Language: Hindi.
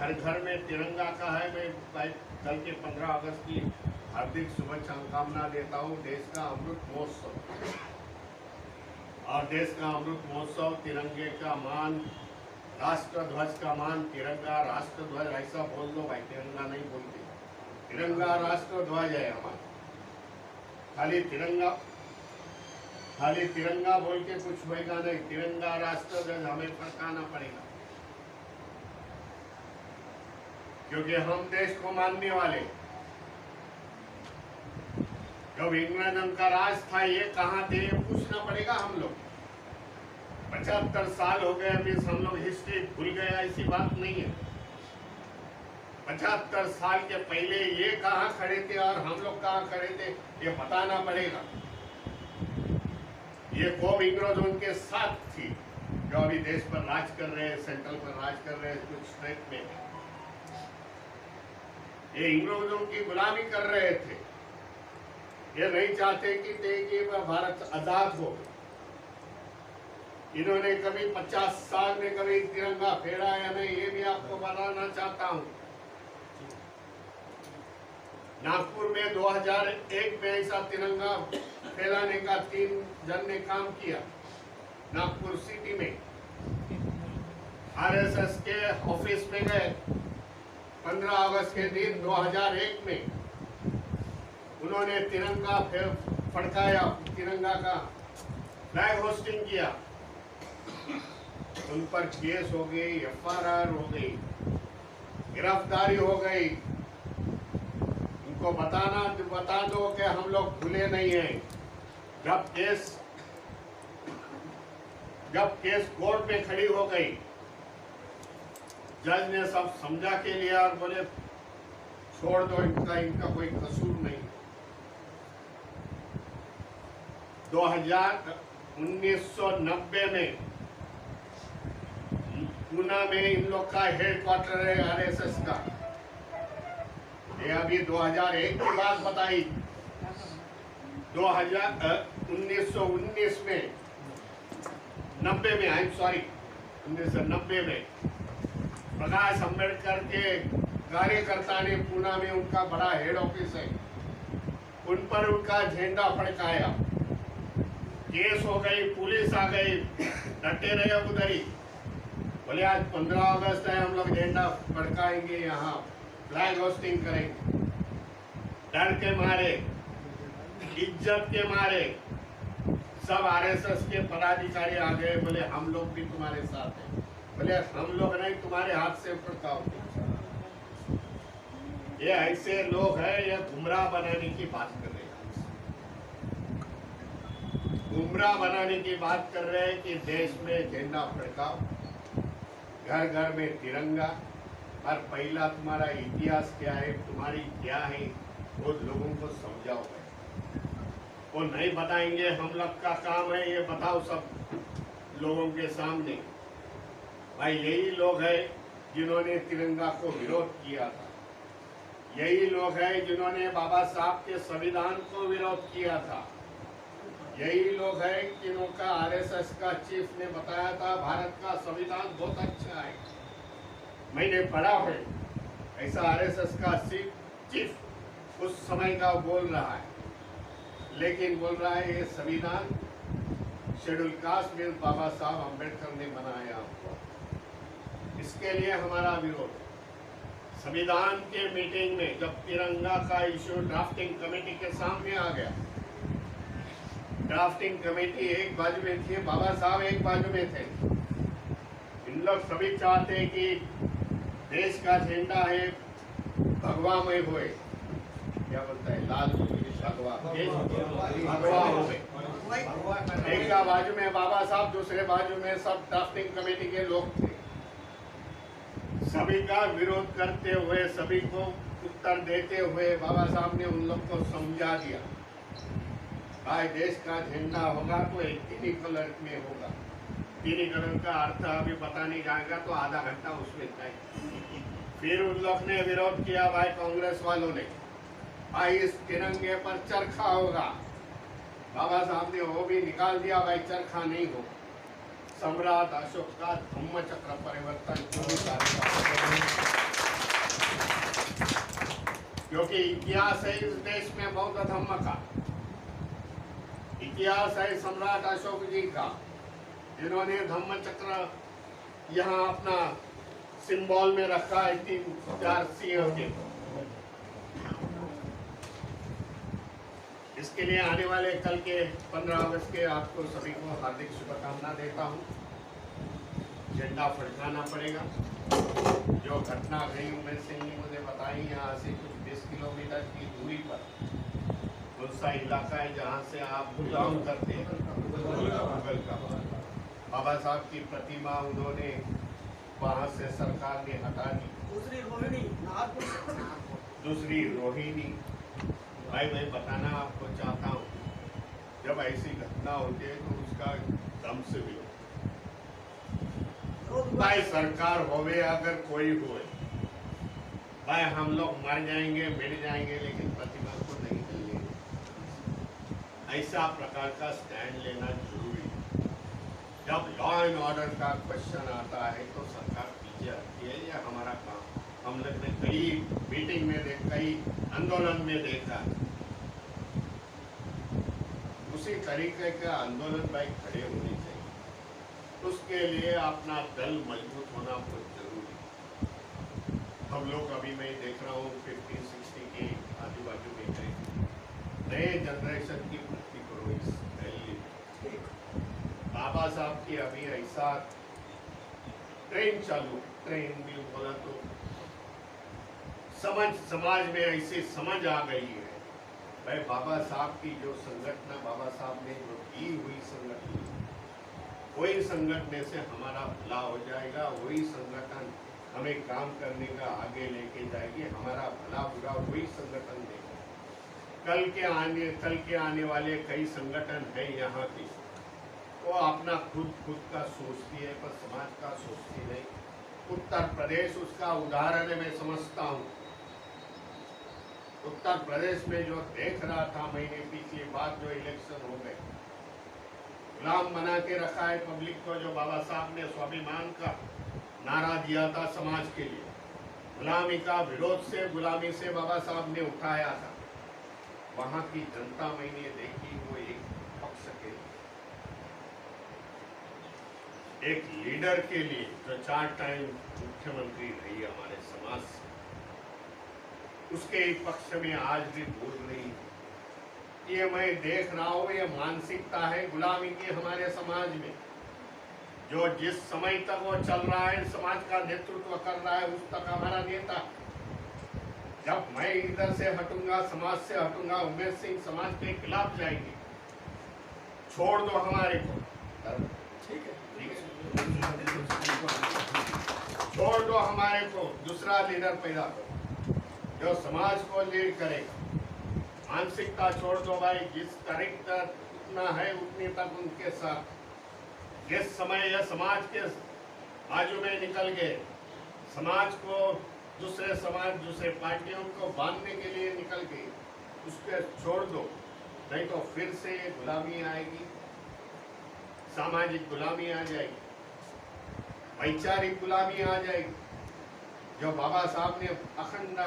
घर घर में तिरंगा का है। मैं भाई कल के 15 अगस्त की हार्दिक शुभकामना देता हूँ। देश का अमृत महोत्सव और देश का अमृत महोत्सव, तिरंगे का मान, राष्ट्र ध्वज का मान, तिरंगा राष्ट्र ध्वज ऐसा बोल दो भाई, तिरंगा नहीं बोलते, तिरंगा राष्ट्र ध्वज है हमारा। खाली तिरंगा बोल के कुछ होएगा नहीं, तिरंगा राष्ट्र ध्वज हमें फड़काना पड़ेगा, क्योंकि हम देश को मानने वाले। जब इंग्लैंड का राज था ये कहाँ थे, ये पूछना पड़ेगा हम लोग। 75 साल हो गए अभी, हम लोग हिस्ट्री भूल गए, ऐसी बात नहीं है। 75 साल के पहले ये कहाँ खड़े थे और हम लोग कहाँ खड़े थे, ये बताना पड़ेगा। ये कौम इंग्रजों के साथ थी जो अभी देश पर राज कर रहे हैं, सेंट्रल पर राज कर रहे हैं, कुछ स्टेट में ये इंग्रजों की गुलामी कर रहे थे। ये नहीं चाहते कि भारत आजाद हो। इन्होंने कभी 50 साल में कभी तिरंगा फेरा या नहीं, ये भी आपको बताना चाहता हूं। नागपुर में 2001 में ऐसा तिरंगा फैलाने का 3 जन ने काम किया। नागपुर सिटी में आरएसएस के ऑफिस में गए 15 अगस्त के दिन 2001 में, उन्होंने तिरंगा फड़काया, तिरंगा का फ्लैग होस्टिंग किया। उन पर केस हो गई, एफआईआर हो गई, गिरफ्तारी हो गई। उनको बता दो कि हम लोग भूले नहीं हैं। जब केस कोर्ट में खड़ी हो गई, जज ने सब समझा के लिया और बोले छोड़ दो, इनका कोई कसूर नहीं। 1990 में पूना में इन लोग का हेडक्वार्टर है आरएसएस का। ये अभी 2001 की बात बताई। 1919 में 1990 में प्रकाश अंबेडकर के कार्यकर्ता ने पूना में, उनका बड़ा हेड ऑफिस है, उन पर उनका झंडा फड़काया। केस हो गई, पुलिस आ गई, डटे रहे उधर ही। बोले आज 15 अगस्त है, हम लोग झंडा फड़काएंगे, यहाँ फ्लैग होस्टिंग करेंगे। डर के मारे, इज्जत के मारे सब आरएसएस के पदाधिकारी आ गए। बोले हम लोग भी तुम्हारे साथ हैं। बोले हम लोग नहीं, तुम्हारे हाथ से फड़काओ। ये ऐसे लोग हैं, ये गुमराह बनाने की बात कर रहे हैं। गुमराह बनाने की बात कर रहे हैं कि देश में झंडा फड़काओ, घर घर में तिरंगा। और पहला तुम्हारा इतिहास क्या है, तुम्हारी क्या है, वो लोगों को समझाओ। वो नहीं बताएंगे, हम लोग का काम है ये बताओ सब लोगों के सामने। भाई यही लोग हैं जिन्होंने तिरंगा को विरोध किया था। यही लोग हैं जिन्होंने बाबा साहब के संविधान को विरोध किया था। यही लोग हैं जिनका आरएसएस का चीफ ने बताया था भारत का संविधान बहुत अच्छा है। मैंने पढ़ा है, ऐसा आरएसएस का चीफ उस समय का बोल रहा है, लेकिन बोल रहा है ये संविधान शेड्यूल कास्ट में बाबा साहब अम्बेडकर ने बनाया। इसके लिए हमारा विरोध। संविधान के मीटिंग में जब तिरंगा का इश्यू ड्राफ्टिंग कमेटी के सामने आ गया, ड्राफ्टिंग कमेटी एक बाजू में थी, बाबा साहब एक बाजू में थे। इन लोग सभी चाहते हैं कि देश का झंडा है भगवामय होए, क्या बोलता है, लाल भगवा हो। एक का बाजू में बाबा साहब, दूसरे बाजू में सब ड्राफ्टिंग कमेटी के लोग थे। सभी का विरोध करते हुए, सभी को उत्तर देते हुए बाबा साहब ने उन लोग को समझा दिया, भाई देश का झंडा होगा तो एक तीन कलर में होगा। तीन कलर का अर्थ अभी पता नहीं जाएगा, तो आधा घंटा उसमें तय। फिर उन लोग ने विरोध किया, भाई कांग्रेस वालों ने, भाई इस तिरंगे पर चरखा होगा। बाबा साहब ने वो भी निकाल दिया, भाई चरखा नहीं हो। सम्राट अशोक का धम्म चक्र परिवर्तन 24 तारीख क्योंकि इतिहास है इस देश में बौद्ध धर्म का, इतिहास है सम्राट अशोक जी का, जिन्होंने धम्म चक्र यहाँ अपना सिंबल में रखा है 3-4 सिंह के। इसके लिए आने वाले कल के 15 अगस्त के आपको सभी को हार्दिक शुभकामना देता हूँ। झंडा फड़काना पड़ेगा। जो घटना गई उमेश सिंह ने मुझे बताई, यहाँ से कुछ 20 किलोमीटर की दूरी पर कौन सा इलाका है जहाँ से आप बिलोंग करते हैं, गूगल का बाबा साहब की प्रतिमा उन्होंने वहाँ से सरकार ने हटा दी। दूसरी रोहिणी भाई मैं बताना आपको चाहता हूँ, जब ऐसी घटना होती है तो उसका दम से भी भाई सरकार होवे अगर कोई होए, भाई हम लोग मर जाएंगे मिट जाएंगे लेकिन प्रतिमा को नहीं मिलेंगे। ऐसा प्रकार का स्टैंड लेना जरूरी है। जब लॉ एंड ऑर्डर का क्वेश्चन आता है तो सरकार पीछे हटती है। यह हमारा काम हम लोग ने कई मीटिंग में कई आंदोलन में देखा। उसी तरीके का आंदोलन भाई खड़े होने चाहिए। उसके लिए अपना दल मजबूत होना बहुत जरूरी है। हम लोग अभी मैं देख रहा हूँ 50-60 के आजू बाजू में नए जनरेशन की भर्ती करो इस दिल्ली में। बाबा साहब की अभी ऐसा ट्रेन चालू, ट्रेन भी बोला तो समाज में ऐसी समझ आ गई है भाई बाबा साहब की जो संगठन बाबा साहब ने जो की हुई संगठन, वही संगठन से हमारा भला हो जाएगा। वही संगठन हमें काम करने का आगे लेके जाएगी। हमारा भला बुरा वही संगठन देगा। कल के आने वाले कई संगठन है यहाँ की, वो अपना खुद का सोचती है पर समाज का सोचती नहीं। उत्तर प्रदेश उसका उदाहरण है। मैं समझता हूँ उत्तर प्रदेश में जो देख रहा था महीने पिछली बार जो इलेक्शन हो गए, गुलाम बना के रखा है पब्लिक को। जो बाबा साहब ने स्वाभिमान का नारा दिया था समाज के लिए, गुलामी का विरोध से, गुलामी से बाबा साहब ने उठाया था। वहां की जनता मैंने देखी, वो एक पक्ष के एक लीडर के लिए जो 4 टाइम मुख्यमंत्री रही हमारे समाज से, उसके पक्ष में आज भी बोल रही। ये मैं देख रहा हूँ, ये मानसिकता है गुलामी की हमारे समाज में। जो जिस समय तक वो चल रहा है, समाज का नेतृत्व कर रहा है, उस तक हमारा नेता। जब मैं इधर से हटूंगा, समाज से हटूंगा, उमेश सिंह समाज के खिलाफ जाएंगे। छोड़ दो हमारे को, ठीक है, छोड़ दो हमारे को, दूसरा लीडर पैदा करो जो समाज को लीड करेगा। मानसिकता छोड़ दो भाई। जिस तारीख तक उतना है उतनी तक उनके साथ। जिस समय यह समाज के बाजू में निकल गए, समाज को दूसरे समाज, दूसरे पार्टियों को बांधने के लिए निकल गए, उसके छोड़ दो। नहीं तो फिर से गुलामी आएगी, सामाजिक गुलामी आ जाएगी, वैचारिक गुलामी आ जाएगी। जो बाबा साहब ने अखंड